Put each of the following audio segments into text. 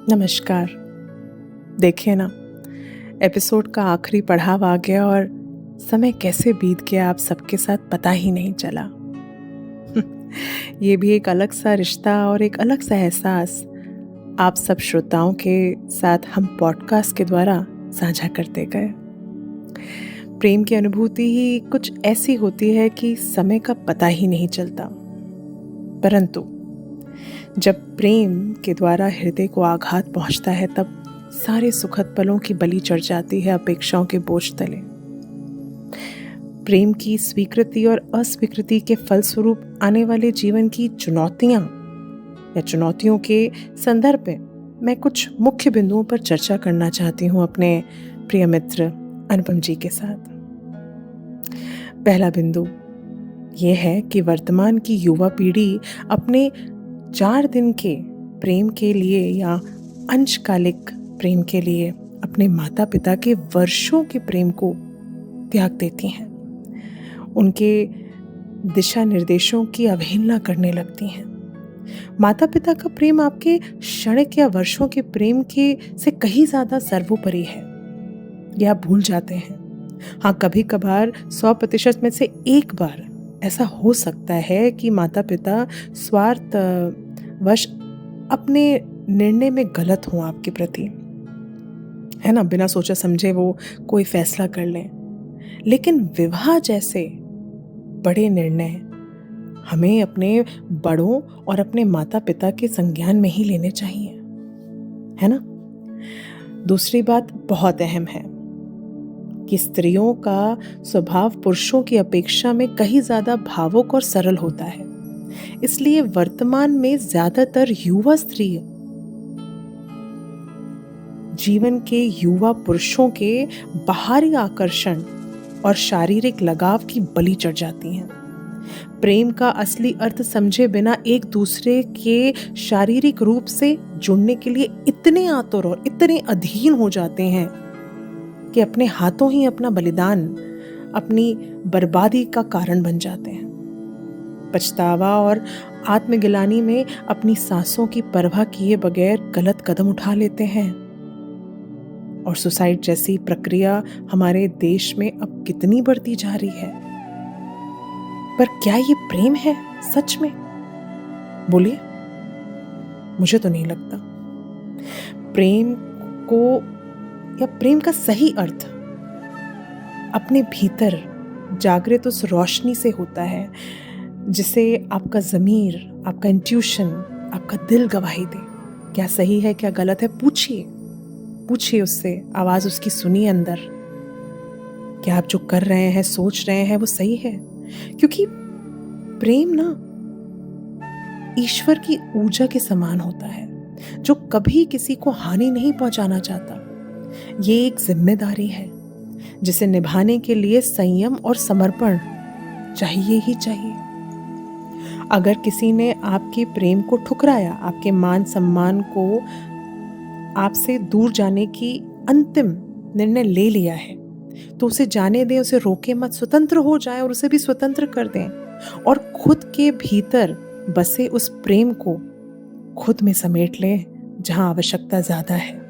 नमस्कार। देखिए ना, एपिसोड का आखिरी पड़ाव आ गया और समय कैसे बीत गया आप सबके साथ पता ही नहीं चला। ये भी एक अलग सा रिश्ता और एक अलग सा एहसास आप सब श्रोताओं के साथ हम पॉडकास्ट के द्वारा साझा करते गए। प्रेम की अनुभूति ही कुछ ऐसी होती है कि समय का पता ही नहीं चलता, परंतु जब प्रेम के द्वारा हृदय को आघात पहुंचता है तब सारे सुखद पलों की बलि चढ़ जाती है अपेक्षाओं के बोझ तले। प्रेम की स्वीकृति और अस्वीकृति के फलस्वरूप आने वाले जीवन की चुनौतियों के संदर्भ में मैं कुछ मुख्य बिंदुओं पर चर्चा करना चाहती हूँ अपने प्रिय मित्र अनुपम जी के साथ। पहला बिंदु यह है कि वर्तमान की युवा पीढ़ी अपने 4 दिन के प्रेम के लिए या अंशकालिक प्रेम के लिए अपने माता पिता के वर्षों के प्रेम को त्याग देती हैं। उनके दिशा निर्देशों की अवहेलना करने लगती हैं। माता पिता का प्रेम आपके क्षणिक या वर्षों के प्रेम के से कहीं ज्यादा सर्वोपरि है, यह आप भूल जाते हैं। हाँ, कभी कभार 100% में से एक बार ऐसा हो सकता है कि माता पिता स्वार्थवश अपने निर्णय में गलत हों आपके प्रति, है ना, बिना सोचा समझे वो कोई फैसला कर लें। लेकिन विवाह जैसे बड़े निर्णय हमें अपने बड़ों और अपने माता पिता के संज्ञान में ही लेने चाहिए, है ना। दूसरी बात बहुत अहम है कि स्त्रियों का स्वभाव पुरुषों की अपेक्षा में कहीं ज्यादा भावुक और सरल होता है। इसलिए वर्तमान में ज्यादातर युवा स्त्री जीवन के युवा पुरुषों के बाहरी आकर्षण और शारीरिक लगाव की बलि चढ़ जाती हैं। प्रेम का असली अर्थ समझे बिना एक दूसरे के शारीरिक रूप से जुड़ने के लिए इतने आतुर और इतने अधीन हो जाते हैं कि अपने हाथों ही अपना बलिदान अपनी बर्बादी का कारण बन जाते हैं। पछतावा और आत्मगिलानी में अपनी सांसों की परवाह किए बगैर गलत कदम उठा लेते हैं। और सुसाइड जैसी प्रक्रिया हमारे देश में अब कितनी बढ़ती जा रही है। पर क्या ये प्रेम है सच में? बोलिए, मुझे तो नहीं लगता। प्रेम को या प्रेम का सही अर्थ अपने भीतर जागृत उस रोशनी से होता है जिसे आपका ज़मीर, आपका इंट्यूशन, आपका दिल गवाही दे। क्या सही है, क्या गलत है, पूछिए उससे, आवाज़ उसकी सुनिए अंदर। क्या आप जो कर रहे हैं, सोच रहे हैं, वो सही है? क्योंकि प्रेम ना ईश्वर की ऊर्जा के समान होता है जो कभी किसी को हानि नहीं पहुंचाना चाहता। ये एक जिम्मेदारी है जिसे निभाने के लिए संयम और समर्पण चाहिए ही चाहिए। अगर किसी ने आपके प्रेम को ठुकराया, आपके मान सम्मान को आपसे दूर जाने की अंतिम निर्णय ले लिया है, तो उसे जाने दें, उसे रोके मत, स्वतंत्र हो जाए और उसे भी स्वतंत्र कर दें और खुद के भीतर बसे उस प्रेम को खुद में समेट लें जहां आवश्यकता ज्यादा है।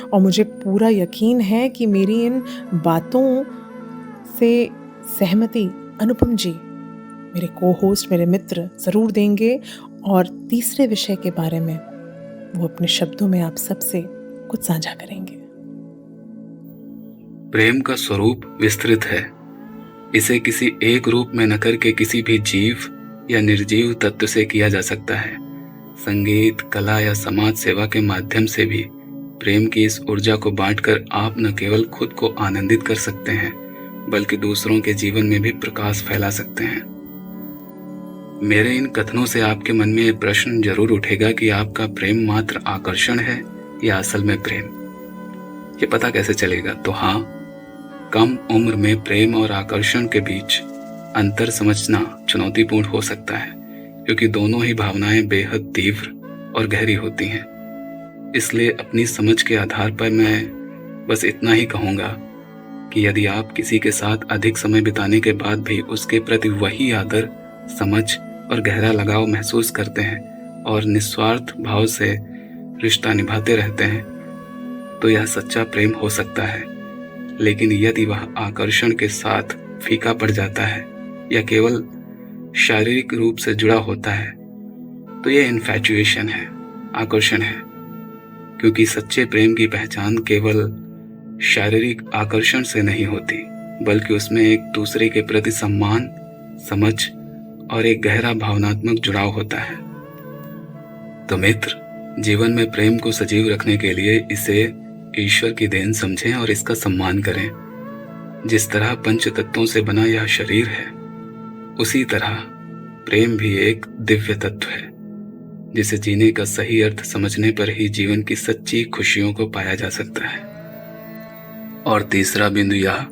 और मुझे पूरा यकीन है कि मेरी इन बातों से सहमति अनुपम जी, मेरे को-होस्ट, मेरे मित्र जरूर देंगे और तीसरे विषय के बारे में वो अपने शब्दों में आप सबसे कुछ साझा करेंगे। प्रेम का स्वरूप विस्तृत है। इसे किसी एक रूप में न करके किसी भी जीव या निर्जीव तत्व से किया जा सकता है। संगीत, कला या समाज सेवा के माध्यम से भी प्रेम की इस ऊर्जा को बांटकर आप न केवल खुद को आनंदित कर सकते हैं बल्कि दूसरों के जीवन में भी प्रकाश फैला सकते हैं। मेरे इन कथनों से आपके मन में ये प्रश्न जरूर उठेगा कि आपका प्रेम मात्र आकर्षण है या असल में प्रेम। ये पता कैसे चलेगा? तो हाँ, कम उम्र में प्रेम और आकर्षण के बीच अंतर समझना चुनौतीपूर्ण हो सकता है क्योंकि दोनों ही भावनाएं बेहद तीव्र और गहरी होती हैं। इसलिए अपनी समझ के आधार पर मैं बस इतना ही कहूँगा कि यदि आप किसी के साथ अधिक समय बिताने के बाद भी उसके प्रति वही आदर, समझ और गहरा लगाव महसूस करते हैं और निस्वार्थ भाव से रिश्ता निभाते रहते हैं तो यह सच्चा प्रेम हो सकता है। लेकिन यदि वह आकर्षण के साथ फीका पड़ जाता है या केवल शारीरिक रूप से जुड़ा होता है तो यह इन्फैचुएशन है, आकर्षण है। क्योंकि सच्चे प्रेम की पहचान केवल शारीरिक आकर्षण से नहीं होती, बल्कि उसमें एक दूसरे के प्रति सम्मान, समझ और एक गहरा भावनात्मक जुड़ाव होता है। तो मित्र, जीवन में प्रेम को सजीव रखने के लिए इसे ईश्वर की देन समझें और इसका सम्मान करें। जिस तरह पंच तत्वों से बना यह शरीर है, उसी तरह प्रेम भी एक दिव्य तत्व है जिसे जीने का सही अर्थ समझने पर ही जीवन की सच्ची खुशियों को पाया जा सकता है। और तीसरा बिंदु यह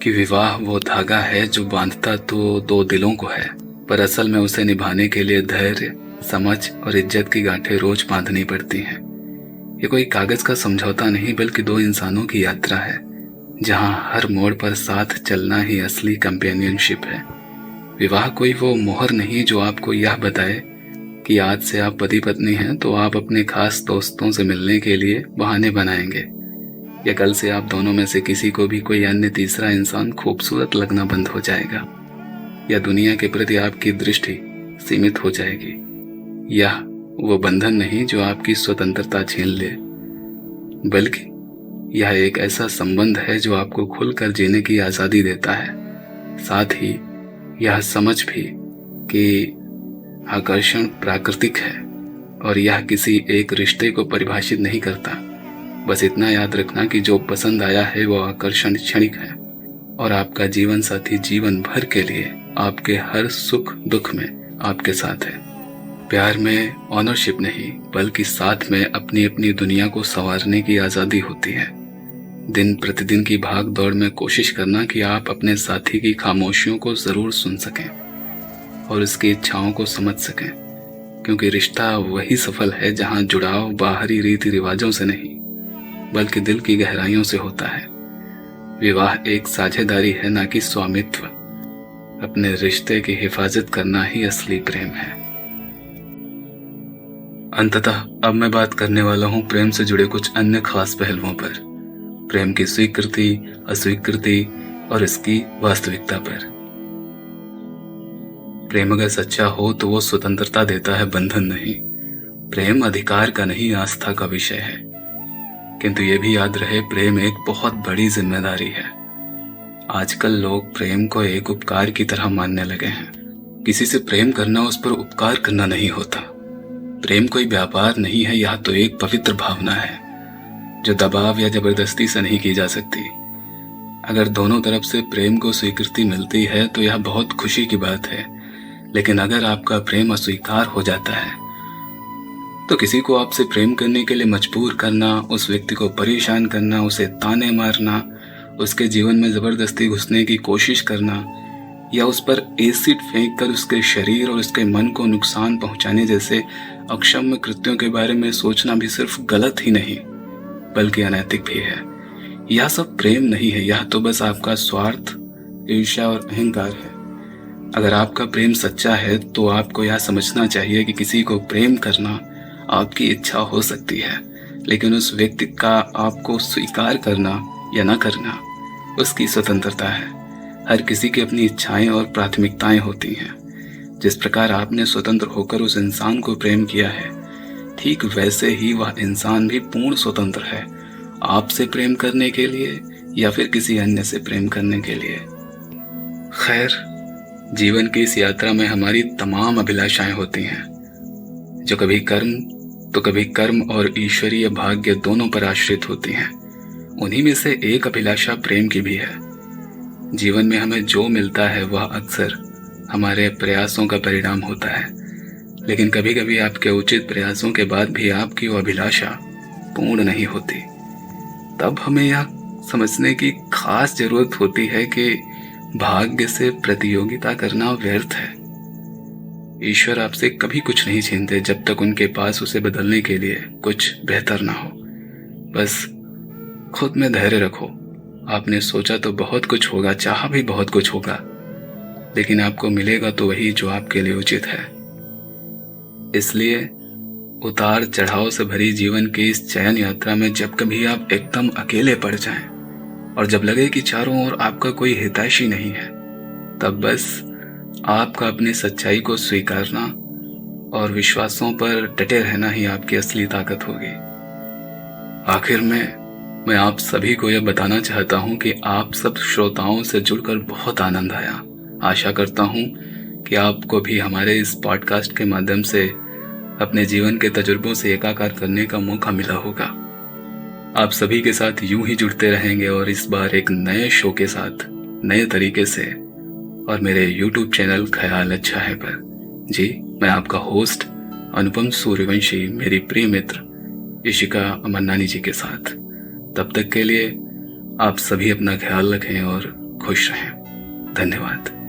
कि विवाह वो धागा है जो बांधता तो दो दिलों को है, पर असल में उसे निभाने के लिए धैर्य, समझ और इज्जत की गांठें रोज बांधनी पड़ती हैं। ये कोई कागज का समझौता नहीं, बल्कि दो इंसानों की यात्रा है जहां हर मोड़ पर साथ चलना ही असली कंपेनियनशिप है। विवाह कोई वो मोहर नहीं जो आपको यह बताए कि आज से आप पति पत्नी हैं तो आप अपने खास दोस्तों से मिलने के लिए बहाने बनाएंगे, या कल से आप दोनों में से किसी को भी कोई अन्य तीसरा इंसान खूबसूरत लगना बंद हो जाएगा, या दुनिया के प्रति आपकी दृष्टि सीमित हो जाएगी। यह वो बंधन नहीं जो आपकी स्वतंत्रता छीन ले, बल्कि यह एक ऐसा संबंध है जो आपको खुलकर जीने की आज़ादी देता है। साथ ही यह समझ भी कि आकर्षण प्राकृतिक है और यह किसी एक रिश्ते को परिभाषित नहीं करता। बस इतना याद रखना कि जो पसंद आया है वो आकर्षण क्षणिक है और आपका जीवन साथी जीवन भर के लिए आपके हर सुख दुख में आपके साथ है। प्यार में ऑनरशिप नहीं, बल्कि साथ में अपनी अपनी दुनिया को संवारने की आज़ादी होती है। दिन प्रतिदिन की भाग दौड़ में कोशिश करना कि आप अपने साथी की खामोशियों को ज़रूर सुन सकें और उसकी इच्छाओं को समझ सकें, क्योंकि रिश्ता वही सफल है जहां जुड़ाव बाहरी रीति रिवाजों से नहीं बल्कि दिल की गहराइयों से होता है। विवाह एक साझेदारी है, ना कि स्वामित्व। अपने रिश्ते की हिफाजत करना ही असली प्रेम है। अंततः अब मैं बात करने वाला हूं प्रेम से जुड़े कुछ अन्य खास पहलुओं पर, प्रेम की स्वीकृति, अस्वीकृति और इसकी वास्तविकता पर। प्रेम अगर सच्चा हो तो वो स्वतंत्रता देता है, बंधन नहीं। प्रेम अधिकार का नहीं, आस्था का विषय है। किंतु ये भी याद रहे, प्रेम एक बहुत बड़ी जिम्मेदारी है। आजकल लोग प्रेम को एक उपकार की तरह मानने लगे हैं। किसी से प्रेम करना उस पर उपकार करना नहीं होता। प्रेम कोई व्यापार नहीं है, यह तो एक पवित्र भावना है जो दबाव या जबरदस्ती से नहीं की जा सकती। अगर दोनों तरफ से प्रेम को स्वीकृति मिलती है तो यह बहुत खुशी की बात है, लेकिन अगर आपका प्रेम अस्वीकार हो जाता है तो किसी को आपसे प्रेम करने के लिए मजबूर करना, उस व्यक्ति को परेशान करना, उसे ताने मारना, उसके जीवन में जबरदस्ती घुसने की कोशिश करना या उस पर एसिड फेंककर उसके शरीर और उसके मन को नुकसान पहुंचाने जैसे अक्षम्य कृत्यों के बारे में सोचना भी सिर्फ गलत ही नहीं बल्कि अनैतिक भी है। यह सब प्रेम नहीं है, यह तो बस आपका स्वार्थ, ईर्ष्या और अहंकार है। अगर आपका प्रेम सच्चा है तो आपको यह समझना चाहिए कि किसी को प्रेम करना आपकी इच्छा हो सकती है, लेकिन उस व्यक्ति का आपको स्वीकार करना या न करना उसकी स्वतंत्रता है। हर किसी की अपनी इच्छाएं और प्राथमिकताएं होती हैं। जिस प्रकार आपने स्वतंत्र होकर उस इंसान को प्रेम किया है, ठीक वैसे ही वह इंसान भी पूर्ण स्वतंत्र है, आपसे प्रेम करने के लिए या फिर किसी अन्य से प्रेम करने के लिए। खैर, जीवन की इस यात्रा में हमारी तमाम अभिलाषाएं होती हैं जो कभी कर्म और ईश्वरीय भाग्य दोनों पर आश्रित होती हैं। उन्हीं में से एक अभिलाषा प्रेम की भी है। जीवन में हमें जो मिलता है वह अक्सर हमारे प्रयासों का परिणाम होता है, लेकिन कभी कभी आपके उचित प्रयासों के बाद भी आपकी वो अभिलाषा पूर्ण नहीं होती। तब हमें यह समझने की खास जरूरत होती है कि भाग्य से प्रतियोगिता करना व्यर्थ है। ईश्वर आपसे कभी कुछ नहीं छीनते जब तक उनके पास उसे बदलने के लिए कुछ बेहतर ना हो। बस खुद में धैर्य रखो। आपने सोचा तो बहुत कुछ होगा, चाहा भी बहुत कुछ होगा, लेकिन आपको मिलेगा तो वही जो आपके लिए उचित है। इसलिए उतार चढ़ाव से भरी जीवन की इस चयन यात्रा में जब कभी आप एकदम अकेले पड़ जाएं और जब लगे कि चारों ओर आपका कोई हितैषी नहीं है, तब बस आपका अपनी सच्चाई को स्वीकारना और विश्वासों पर डटे रहना ही आपकी असली ताकत होगी। आखिर में मैं आप सभी को यह बताना चाहता हूं कि आप सब श्रोताओं से जुड़कर बहुत आनंद आया। आशा करता हूं कि आपको भी हमारे इस पॉडकास्ट के माध्यम से अपने जीवन के तजुर्बों से एकाकार करने का मौका मिला होगा। आप सभी के साथ यूं ही जुड़ते रहेंगे और इस बार एक नए शो के साथ नए तरीके से और मेरे YouTube चैनल ख्याल अच्छा है पर। जी, मैं आपका होस्ट अनुपम सूर्यवंशी मेरी प्रिय मित्र इशिका अमरनानी जी के साथ। तब तक के लिए आप सभी अपना ख्याल रखें और खुश रहें। धन्यवाद।